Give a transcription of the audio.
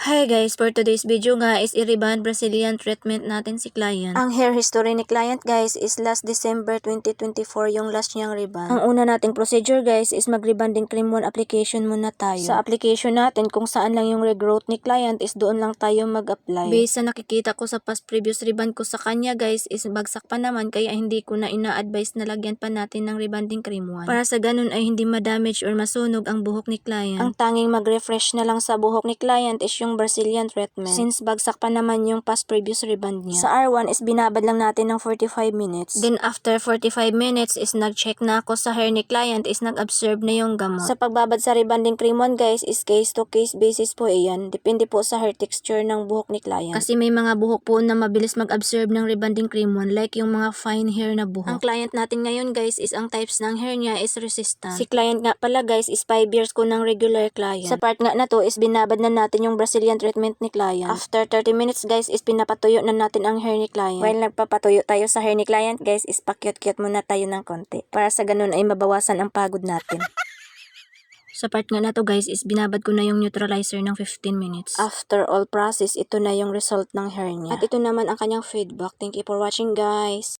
Hi guys, for today's video nga is i-reband Brazilian treatment natin si client. Ang hair history ni client guys is last December 2024 yung last niyang reband. Ang una nating procedure guys is mag-rebanding cream 1 application muna tayo. Sa application natin kung saan lang yung regrowth ni client is doon lang tayo mag-apply. Based sa nakikita ko sa past previous reband ko sa kanya guys is bagsak pa naman kaya hindi ko na ina-advise na lagyan pa natin ng rebanding cream 1. Para sa ganun ay hindi ma-damage or masunog ang buhok ni client. Ang tanging mag-refresh na lang sa buhok ni client is yung Brazilian treatment. Since bagsak pa naman yung past previous reband niya. Sa R1 is binabad lang natin ng 45 minutes. Then after 45 minutes is nag-check na ako sa hair ni client is nag-absorb na yung gamot. Sa pagbabad sa rebanding cream 1 guys is case to case basis po iyan. Depende po sa hair texture ng buhok ni client. Kasi may mga buhok po na mabilis mag-absorb ng rebanding cream 1 like yung mga fine hair na buhok. Ang client natin ngayon guys is ang types ng hair niya is resistant. Si client nga pala guys is 5 years ko ng regular client. Sa part nga na to is binabad na natin yung Brazilian treatment ni client. After 30 minutes guys is pinapatuyo na natin ang hair ni client. While nagpapatuyo tayo sa hair ni client guys is pakyut-kyut muna tayo ng konti. Para sa ganun ay mabawasan ang pagod natin. Sa part nga na to guys is binabad ko na yung neutralizer ng 15 minutes. After all process, ito na yung result ng hair niya. At ito naman ang kanyang feedback. Thank you for watching guys.